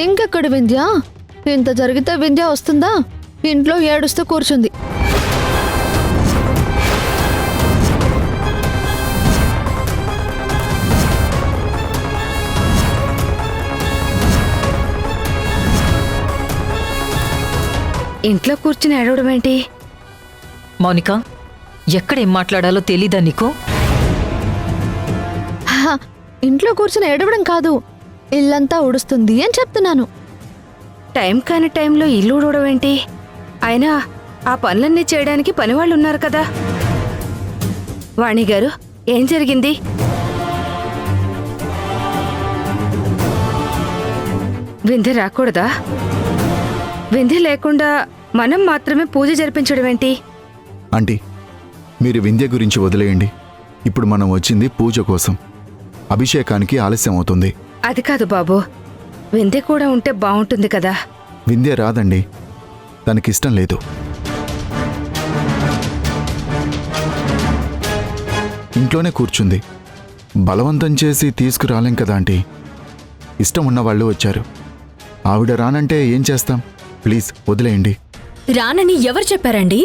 ఇంకెక్కడ వింధ్య? ఇంత జరిగితే వింధ్య వస్తుందా? ఇంట్లో ఏడుస్తూ కూర్చుంది. ఇంట్లో కూర్చుని ఏడవడం ఏంటి? మౌనిక, ఎక్కడేం మాట్లాడాలో తెలీదా నీకు? ఇంట్లో కూర్చుని ఏడవడం కాదు, ఇల్లంతా ఉడుస్తుంది అని చెప్తున్నాను. టైం కాని టైంలో ఇల్లు ఊడవడం ఏంటి? అయినా ఆ పనులన్నీ చేయడానికి పనివాళ్ళు ఉన్నారు కదా. వాణి గారు, ఏం జరిగింది? వింధ్య రాకూడదా? వింధ్య లేకుండా మనం మాత్రమే పూజ జరిపించడం ఏంటి? ఆంటీ, మీరు వింధ్య గురించి వదిలేయండి. ఇప్పుడు మనం వచ్చింది పూజ కోసం. అభిషేకానికి ఆలస్యం అవుతుంది. అది కాదు బాబు, వింధ్య కూడా ఉంటే బాగుంటుంది కదా. వింధ్య రాదండి, తనకిష్టం లేదు. ఇంట్లోనే కూర్చుంది. బలవంతం చేసి తీసుకురాలేం కదా ఆంటీ. ఇష్టం ఉన్నవాళ్ళు వచ్చారు. ఆవిడ రానంటే ఏం చేస్తాం? ప్లీజ్ వదిలేయండి. రానని ఎవరు చెప్పారండి?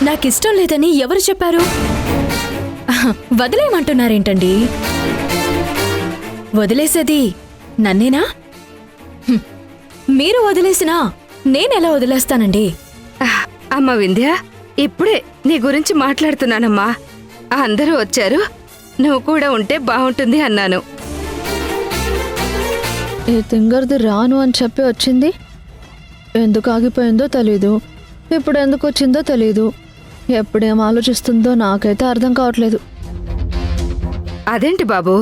నాకిష్టం లేదని ఎవరు చెప్పారు? వదిలేయమంటున్నారేంటండి? వదిలేసేది నన్నేనా? మీరు వదిలేసినా నేనెలా వదిలేస్తానండి? అమ్మ వింధ్య, ఇప్పుడే నీ గురించి మాట్లాడుతున్నానమ్మా. అందరూ వచ్చారు, నువ్వు కూడా ఉంటే బాగుంటుంది అన్నాను. ఈ తింగర్ది రాను అని చెప్పి వచ్చింది. ఎందుకు ఆగిపోయిందో తెలీదు, ఇప్పుడు ఎందుకు వచ్చిందో తెలీదు. ఎప్పుడేం ఆలోచిస్తుందో నాకైతే అర్థం కావట్లేదు. అదేంటి బాబు,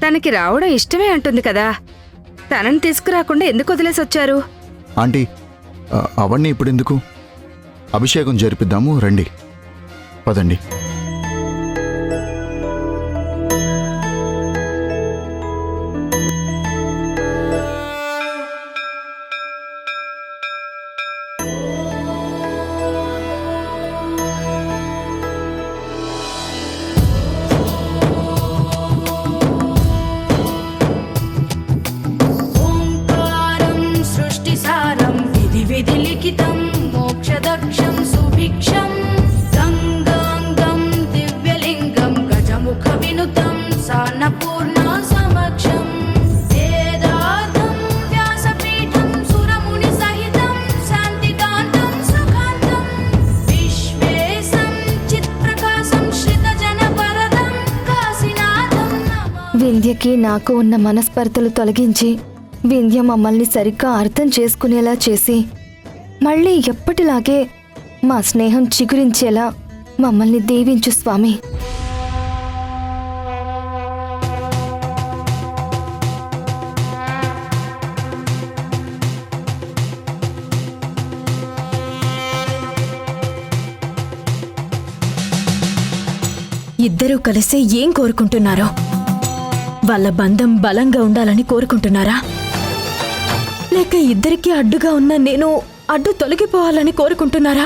తనకి రావడం ఇష్టమే అంటుంది కదా. తనని తీసుకురాకుండా ఎందుకు వదిలేసి వచ్చారు? ఆంటీ, అవన్నీ ఇప్పుడెందుకు? అభిషేకం జరిపిద్దాము, రండి. పదండి. వింధ్యకి నాకు ఉన్న మనస్పర్ధలు తొలగించి వింధ్య మమ్మల్ని సరిగ్గా అర్థం చేసుకునేలా చేసి మళ్ళీ ఎప్పటిలాగే మా స్నేహం చిగురించేలా మమ్మల్ని దీవించు స్వామి. ఇద్దరూ కలిసి ఏం కోరుకుంటున్నారో? వాళ్ళ బంధం బలంగా ఉండాలని కోరుకుంటున్నారా? లేక ఇద్దరికీ అడ్డుగా ఉన్న నేను అడ్డు తొలగిపోవాలని కోరుకుంటున్నారా?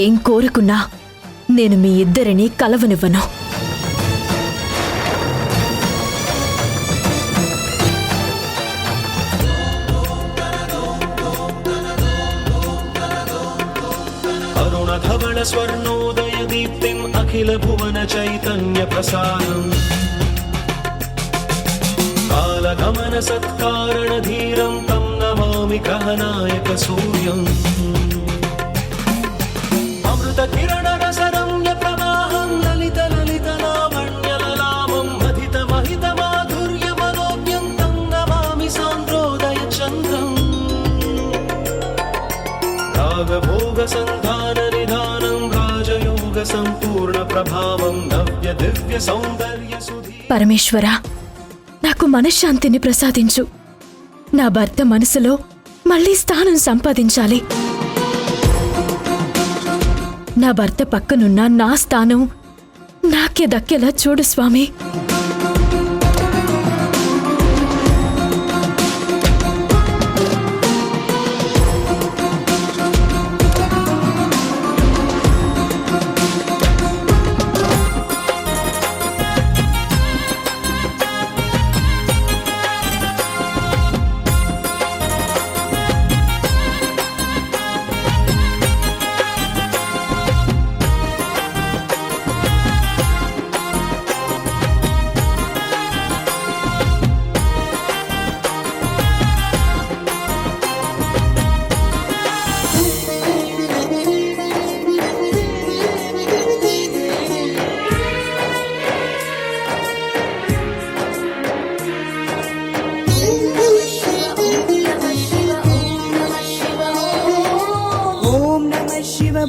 ఏం కోరుకున్నా నేను మీ ఇద్దరిని కలవనివ్వను. అరుణధవళ స్వర్ణోదయ దీప్తిం అఖిల భువన చైతన్య ప్రసారం కాలగమన సత్కారణ ధీరం తం నమామి గ్రహనాయక సూర్యం అమృత కిరణ రసరమ్య ప్రవాహం లలిత లలిత లావణ్య లలామం అధిత మహిత మాధుర్య మనోజ్ఞం తం నమామి సాంద్రోదయ చంద్రం రాగభోగ సంధాన నిధానం రాజయోగ సంపూర్ణ ప్రభావం నవ్య దివ్య సౌందర్య సుధీ. పరమేశ్వరా, నా నాకు మనశ్శాంతిని ప్రసాదించు. నా భర్త మనసులో మళ్ళీ స్థానం సంపాదించాలి. నా భర్త పక్కనున్న నా స్థానం నాకే దక్కేలా చూడు స్వామి.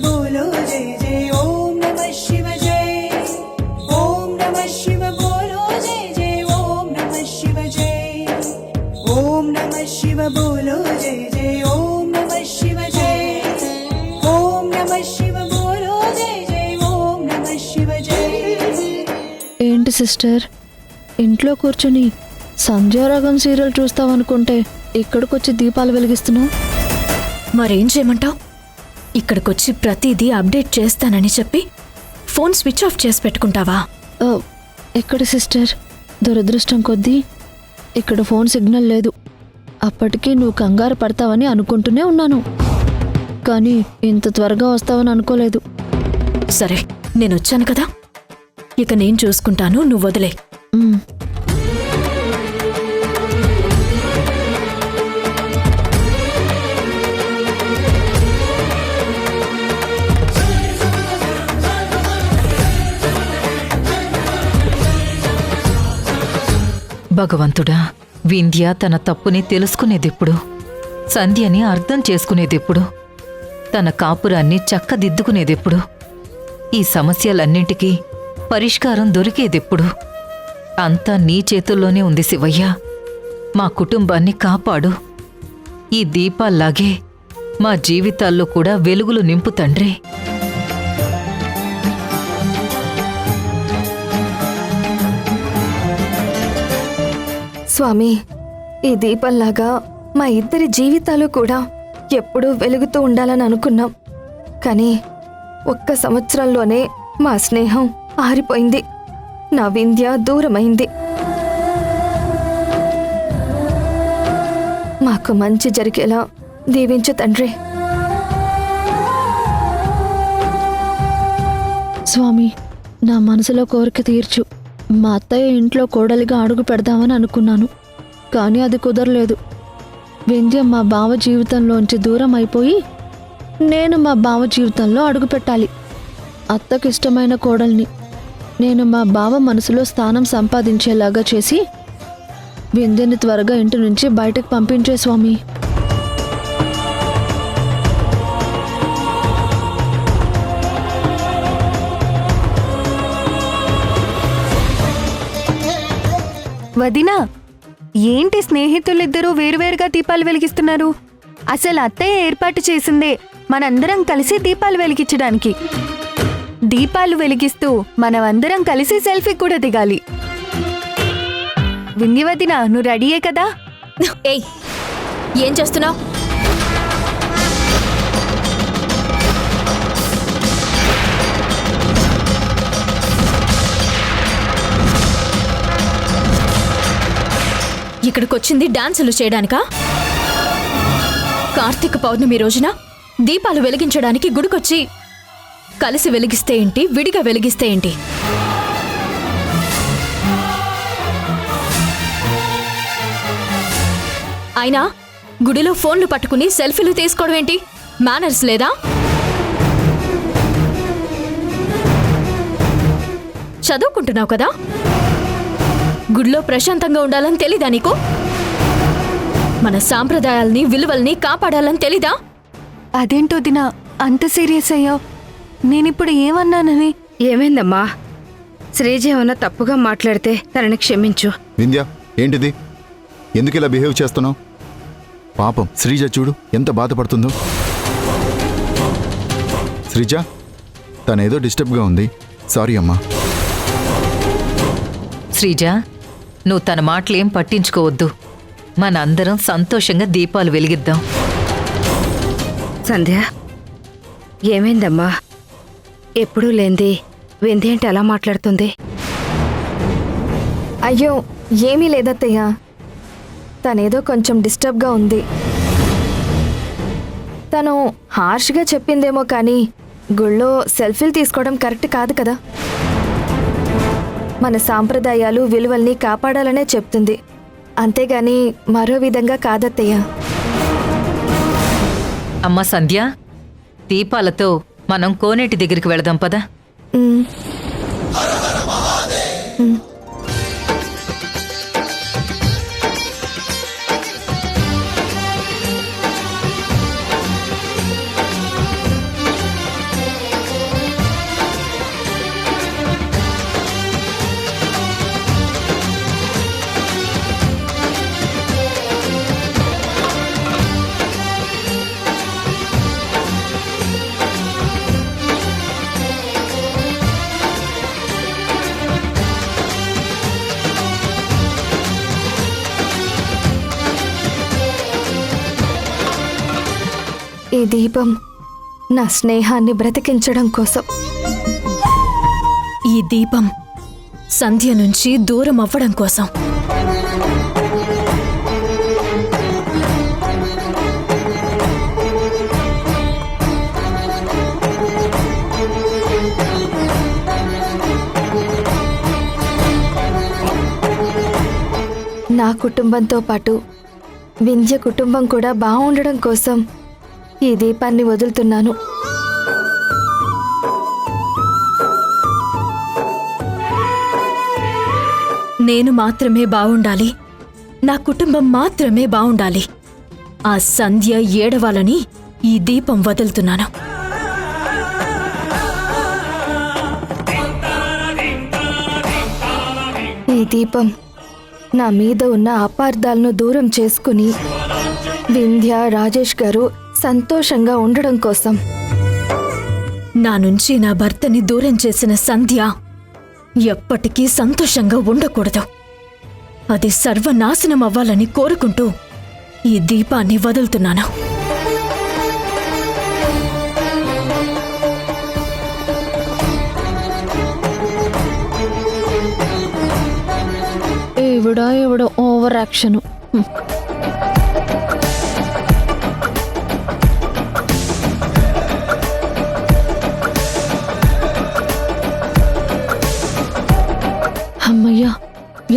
बोलो जय जय ओम नमः शिव जय ओम नमः शिव बोलो जय जय ओम नमः शिव जय ओम नमः शिव बोलो जय जय ओम नमः शिव जय ओम नमः शिव बोलो जय जय ओम नमः शिव जय. ఏంటి సిస్టర్, ఇంట్లో కూర్చొని సంధ్యారాగం సీరియల్ చూస్తావనుకుంటే ఇక్కడికొచ్చి దీపాలు వెలిగిస్తున్నావు? మరేం చేయమంటావు? ఇక్కడికొచ్చి ప్రతిదీ అప్డేట్ చేస్తానని చెప్పి ఫోన్ స్విచ్ ఆఫ్ చేసి పెట్టుకుంటావా? ఎక్కడ సిస్టర్, దురదృష్టం కొద్దీ ఇక్కడ ఫోన్ సిగ్నల్ లేదు. అప్పటికీ నువ్వు కంగారు పడతావని అనుకుంటూనే ఉన్నాను, కానీ ఇంత త్వరగా వస్తావని అనుకోలేదు. సరే, నేనొచ్చాను కదా, ఇక నేను చూసుకుంటాను, నువ్వు వదిలే. భగవంతుడా, వింధ్య తన తప్పుని తెలుసుకునేదెప్పుడు? సంధ్యని అర్థం చేసుకునేదెప్పుడు? తన కాపురాన్ని చక్కదిద్దుకునేదెప్పుడు? ఈ సమస్యలన్నింటికీ పరిష్కారం దొరికేదెప్పుడు? అంతా నీ చేతుల్లోనే ఉంది శివయ్య. మా కుటుంబాన్ని కాపాడు. ఈ దీపాల్లాగే మా జీవితాల్లో కూడా వెలుగులు నింపు తండ్రి. స్వామి, ఈ దీపంలాగా మా ఇద్దరి జీవితాలు కూడా ఎప్పుడూ వెలుగుతూ ఉండాలని అనుకున్నాం. కానీ ఒక్క సంవత్సరంలోనే మా స్నేహం ఆరిపోయింది. నా వింధ్య దూరమైంది. మాకు మంచి జరిగేలా దీవించు తండ్రి. స్వామి, నా మనసులో కోరిక తీర్చు. మా అత్తయ్య ఇంట్లో కోడలిగా అడుగు పెడదామని అనుకున్నాను, కానీ అది కుదరలేదు. వింధ్య మా బావ జీవితంలోంచి దూరం అయిపోయి నేను మా బావ జీవితంలో అడుగు పెట్టాలి. అత్తకిష్టమైన కోడల్ని నేను మా బావ మనసులో స్థానం సంపాదించేలాగా చేసి వింధ్యని త్వరగా ఇంటి నుంచి బయటకు పంపించే స్వామి. వదినా, ఏంటి స్నేహితులిద్దరూ వేరువేరుగా దీపాలు వెలిగిస్తున్నారు? అసలు అత్తయ్య ఏర్పాటు చేసిందే మనందరం కలిసి దీపాలు వెలిగించడానికి. దీపాలు వెలిగిస్తూ మనమందరం కలిసి సెల్ఫీ కూడా దిగాలి. వింధ్య వదినా, నువ్వు రెడీయే కదా? ఏయ్, ఏం చేస్తున్నావు? ఇక్కడికొచ్చింది డాన్సులు చేయడానికా? కార్తీక పౌర్ణమి రోజున దీపాలు వెలిగించడానికి గుడికొచ్చి కలిసి వెలిగిస్తే ఏంటి, విడిగా వెలిగిస్తే ఏంటి? అయినా గుడిలో ఫోన్లు పట్టుకుని సెల్ఫీలు తీసుకోవడం ఏంటి? మేనర్స్ లేదా? చదువుకుంటున్నావు కదా, గుడిలో ప్రశాంతంగా ఉండాలని తెలీదా నీకు? మన సాంప్రదాయాల్ని విలువల్ని కాపాడాలని తెలీదా? అదేంటో దినా అంత సీరియస్ అయ్యావు? నేనిప్పుడు ఏమన్నానని? ఏమైందమ్మా? శ్రీజ ఏమన్నా తప్పుగా మాట్లాడితే తనని క్షమించు. వింధ్య, ఏంటిది? ఎందుకు ఇలా బిహేవ్ చేస్తున్నావు? పాపం శ్రీజ చూడు ఎంత బాధపడుతుందో. శ్రీజ, తనేదో డిస్టర్బ్గా ఉంది. సారీ అమ్మా. శ్రీజ, నువ్వు తన మాటలేం పట్టించుకోవద్దు. మనందరం సంతోషంగా దీపాలు వెలిగిద్దాం. సంధ్య, ఏమైందమ్మా? ఎప్పుడూ లేంది విందేంటి అలా మాట్లాడుతుంది? అయ్యో ఏమీ లేదత్తయ్య, తనేదో కొంచెం డిస్టర్బ్గా ఉంది. తను హార్ష్గా చెప్పిందేమో కానీ గుళ్ళో సెల్ఫీలు తీసుకోవడం కరెక్ట్ కాదు కదా. మన సాంప్రదాయాలు విలువల్ని కాపాడాలనే చెప్తుంది, అంతేగాని మరో విధంగా కాదత్తయ్య. అమ్మా సంధ్య, దీపాలతో మనం కోనేటి దగ్గరికి వెళదాం పదా. ఉమ్. ఈ దీపం నా స్నేహాన్ని బ్రతికించడం కోసం. ఈ దీపం సంధ్య నుంచి దూరం అవ్వడం కోసం. నా కుటుంబంతో పాటు వింధ్య కుటుంబం కూడా బాగుండడం కోసం ఈ దీపాన్ని వదులుతున్నాను. నేను మాత్రమే బావుండాలి, నా కుటుంబం మాత్రమే బావుండాలి. ఆ సంధ్య ఏడవాలని ఈ దీపం వదులుతున్నాను. ఈ దీపం నా మీద ఉన్న అపార్థాలను దూరం చేసుకుని వింధ్య, రాజేష్ గారు సంతోషంగా ఉండడం కోసం. నా నుంచి నా భర్తని దూరం చేసిన సంధ్య ఎప్పటికీ సంతోషంగా ఉండకూడదు. అది సర్వనాశనం అవ్వాలని కోరుకుంటూ ఈ దీపాన్ని వదులుతున్నాను. ఈవిడ ఓవర్ యాక్షను. అమ్మయ్యా,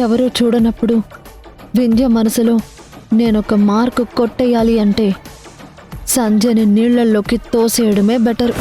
ఎవరూ చూడనప్పుడు వింధ్య మనసులో నేనొక మార్కు కొట్టేయాలి అంటే సంధ్యని నీళ్లలోకి తోసేయడమే బెటర్.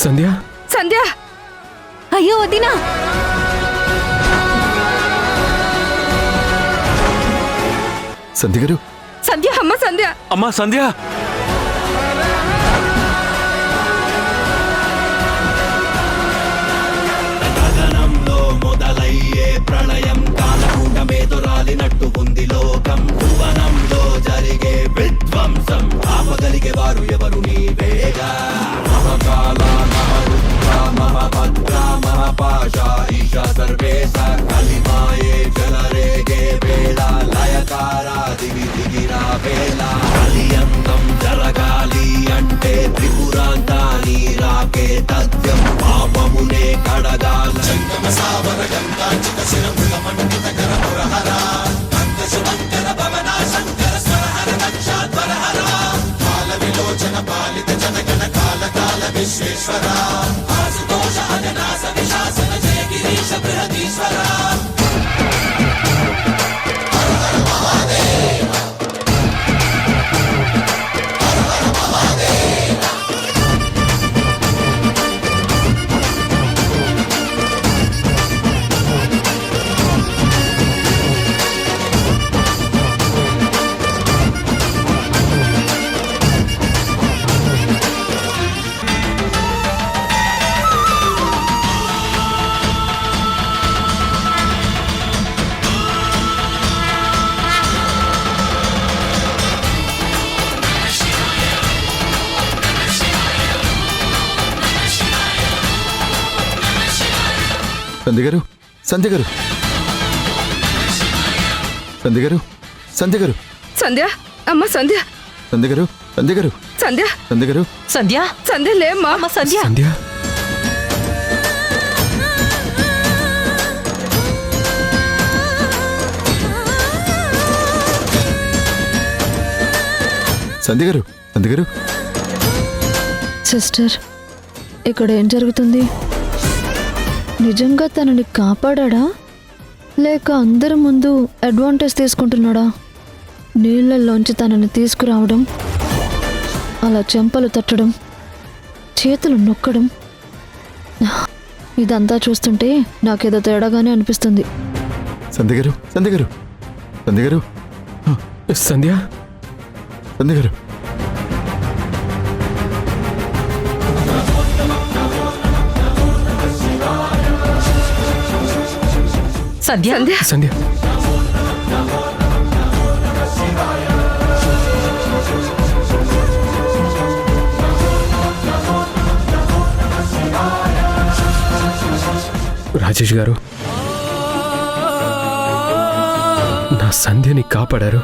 సంధ్య, సంధ్య, అయ్యో వదినా, సంధ్య గారు, సంధ్య, అమ్మ సంధ్య. అమ్మా సంధ్య, గగనంలో మొదలయ్యే ప్రళయం కాలకూటమేదురాలినట్టు ఉంది లోకం. భువనంలో జరిగే విధ్వంసం ఆపగలిగే వారు ఎవరు నీవేగా. మహకాల, మహరుద్ర, మహభద్ర, మహపాశ, ఈశ సర్వేశ, కలిమాయే జలరేగే వేళ, లయకార దిగి దిగిరా వేళ. కలియంతం జరగాలి అంటే త్రిపురాంతాని రాకే తథ్యం, పాపమునే కడగాల. సంగమ సావర గంగా చిత శిరముల మండిత కర పురహర, కంద సుమంకర భవ సంధ్య గారు, సంధ్య గారు, సంధ్య గారు, సంధ్య గారు, సంధ్య, అమ్మ సంధ్య, సంధ్య గారు, సంధ్య గారు, సంధ్య, సంధ్య గారు, సంధ్య సంధ్య లేమ్మా. అమ్మ సంధ్య సంధ్య సంధ్య గారు, సంధ్య గారు. సిస్టర్, ఇక్కడ ఏం జరుగుతుంది? నిజంగా తనని కాపాడా లేక అందరి ముందు అడ్వాంటేజ్ తీసుకుంటున్నాడా? నీళ్ళల్లోంచి తనని తీసుకురావడం, అలా చెంపలు తట్టడం, చేతులు నొక్కడం, ఇదంతా చూస్తుంటే నాకేదో తేడాగానే అనిపిస్తుంది. సంధ్య గారు, సంధ్య గారు, సంధ్య గారు, సంధ్య సంధ్య గారు. సంధ్య సంధ్య, సంధ్య రాజేష్ గారు, నా సంధ్యని కాపాడారు.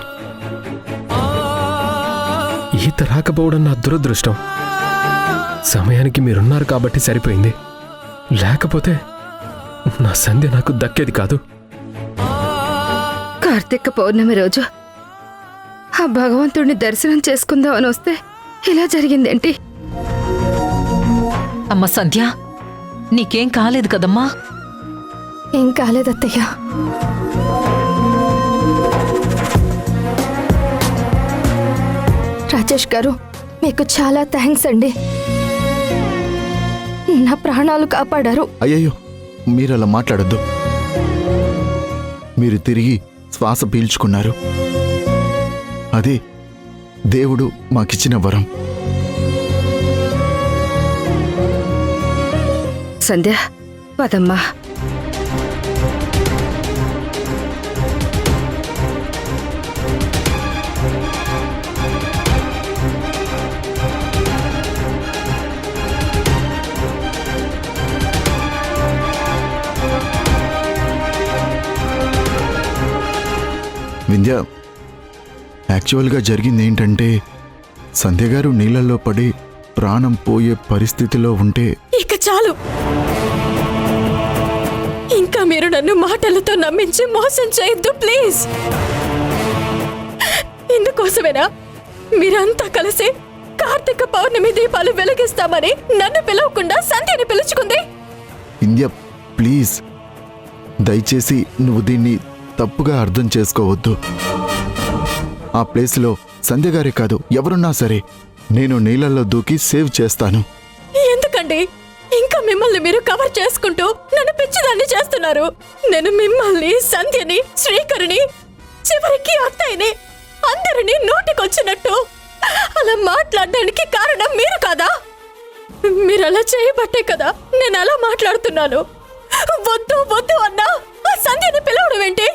ఈత రాకపోవడం నా దురదృష్టం. సమయానికి మీరున్నారు కాబట్టి సరిపోయింది. లేకపోతే నా సంధ్య నాకు దక్కేది కాదు. కార్తీక పౌర్ణమి రోజు ఆ భగవంతుడిని దర్శనం చేసుకుందామని వస్తే ఇలా జరిగిందేంటి? అమ్మ సంధ్య, నీకేం కాలేదు కదమ్మా? ఏం కాలేదత్తయ్య. రాజేష్ గారు, మీకు చాలా థ్యాంక్స్ అండి. నా ప్రాణాలు కాపాడారు. అయ్యయ్యో, మీరు అలా మాట్లాడొద్దు. మీరు తిరిగి శ్వాస పీల్చుకున్నారు. అదే దేవుడు మాకిచ్చిన వరం. సంధ్య, పదమ్మా. వింధ్య, యాక్చువల్గా జరిగింది ఏంటంటే, సంధ్య గారు నీళ్ళల్లో పడి ప్రాణం పోయే పరిస్థితిలో ఉంటే ఇక చాలు. ఇంకా మీరు నన్ను మాటలతో నమ్మించి మోసం చేయొద్దు ప్లీజ్. ఇందుకోసమేనా మీరంతా కలిసి కార్తీక పౌర్ణమి దీపాలు వెలిగిస్తామని నన్ను పిలవకుండా సంధ్యని పిలుచుకుంది? వింధ్య, ప్లీజ్, దయచేసి నువ్వు దీన్ని తప్పుగా అర్థం చేసుకోవద్దు. ఆ ప్లేస్లో సంధ్య గారే కాదు, ఎవరున్నా సరే నేను నీళ్ళల్లో దూకి సేవ్ చేస్తాను. ఎందుకండి ఇంకా మిమ్మల్ని మీరు కవర్ చేసుకుంటూ నన్ను పిచ్చిదాన్ని చేస్తున్నారు? నేను మిమ్మల్ని, సంధ్యని, శ్రీకరిని, చివరికి అత్తయ్యని, అందరినీ నోటికొచ్చినట్టు అలా మాట్లాడడానికి కారణం మీరు కాదా? మీరు అలా చేయబట్టే కదా నేను అలా మాట్లాడుతున్నాను. వద్దు వద్దు అన్నా ఆ సంధ్యని పిలవడం ఏంటి?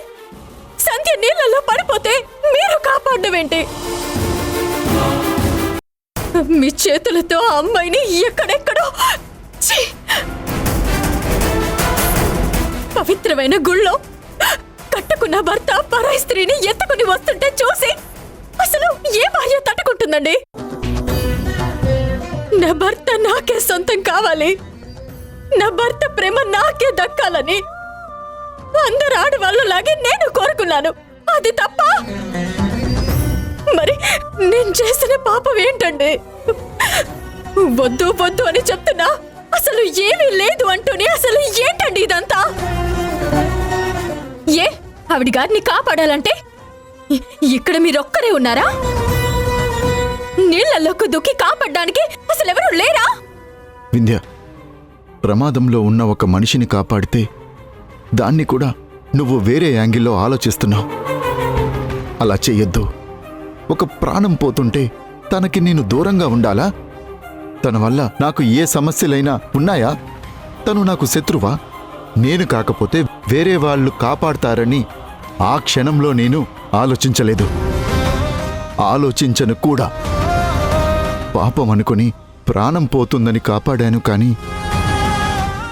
సంధ్య నీళ్ళల్లో పడిపోతే మీరు కాపాడడం ఏంటి? మీ చేతులతో ఆ అమ్మాయిని ఎక్కడెక్కడో ఛీ! పవిత్రమైన గుళ్ళో కట్టుకున్న భర్త పరాయి స్త్రీని ఎత్తుకుని వస్తుంటే చూసి అసలు ఏ భార్య తట్టుకుంటుందండి? నా భర్త నాకే సొంతం కావాలి, నా భర్త ప్రేమ నాకే దక్కాలని అందరు ఆడవాళ్ళలాగే నేను కోరుకున్నాను. అది తప్ప? మరి నేను చేసిన పాపం ఏంటండి? వద్దు వద్దు అని చెప్తున్నా అసలు ఏమీ లేదు అంటూనే అసలు ఏంటండి ఇదంతా? ఏ ఆవిడ గారిని కాపాడాలంటే ఇక్కడ మీరొక్కరే ఉన్నారా? నీళ్లలోకి దుక్కి కాపాడడానికి అసలు ఎవరు లేరా? వింధ్య, ప్రమాదంలో ఉన్న ఒక మనిషిని కాపాడితే దాన్ని కూడా నువ్వు వేరే యాంగిల్లో ఆలోచిస్తున్నావు. అలా చెయ్యొద్దు. ఒక ప్రాణం పోతుంటే తనకి నేను దూరంగా ఉండాలా? తన వల్ల నాకు ఏ సమస్యలైనా ఉన్నాయా? తను నాకు శత్రువా? నేను కాకపోతే వేరే వాళ్ళు కాపాడతారని ఆ క్షణంలో నేను ఆలోచించలేదు, ఆలోచించను కూడా. పాపం అనుకుని ప్రాణం పోతుందని కాపాడాను, కానీ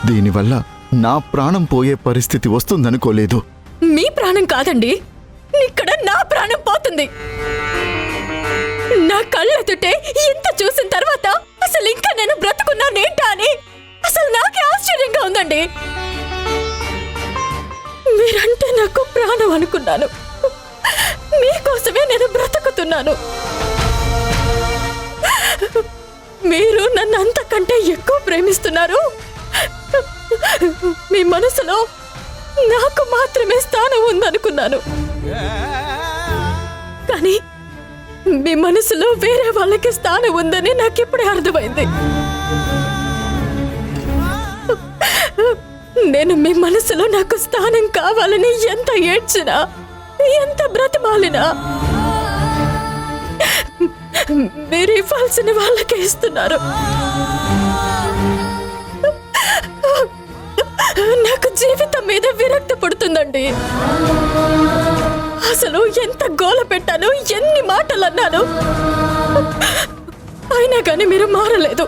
దీనివల్ల నా ప్రాణం పోయే పరిస్థితి వస్తుందనుకోలేదు. మీ ప్రాణం కాదండి, ఇక్కడ నా ప్రాణం పోతుంది. నా కళ్ళెదుటే ఇంత చూసిన తర్వాత అసలు ఇంకా నేను బ్రతుకున్నానేంటా అని అసలు నాకే ఆశ్చర్యంగా ఉందండి. మీరంటే నాకు ప్రాణం అనుకున్నాను. మీకోసమే నేను బ్రతుకుతున్నాను. మీరు నన్ను అంతకంటే ఎక్కువ ప్రేమిస్తున్నారు. మీ మనసులో నాకు మాత్రమే స్థానం ఉందనుకున్నాను, కానీ మీ మనసులో వేరే వాళ్ళకి స్థానం ఉందని నాకిప్పుడే అర్థమైంది. నేను మీ మనసులో నాకు స్థానం కావాలని ఎంత ఏడ్చినా, ఎంత బ్రతిమాలినా మీరు ఇవ్వాల్సిన వాళ్ళకే ఇస్తున్నారు. నాకు జీవితం మీద విరక్తి పడుతుందండి. అసలు ఎంత గోల పెట్టాను, ఎన్ని మాటలు అన్నాను, అయినా కానీ మీరు మారలేదు.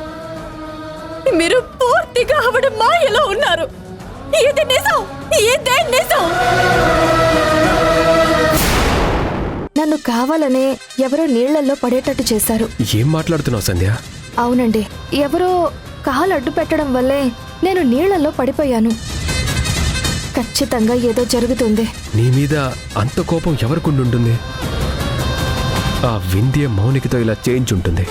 మీరు పూర్తిగా ఆవిడ మాయలో ఉన్నారు. ఇది నిజం, ఇదే నిజం. నన్ను కావాలనే ఎవరో నీళ్లలో పడేటట్టు చేశారు. ఏం మాట్లాడుతున్నావు సంధ్య? అవునండి, ఎవరో కాలు అడ్డు పెట్టడం వల్లే నేను నీళ్లలో పడిపోయాను. ఖచ్చితంగా ఏదో జరుగుతుంది. నీ మీద అంత కోపం ఎవరికుండుంటుంది? ఆ వింధ్య మౌనికతో ఇలా చేయించుంటుంది.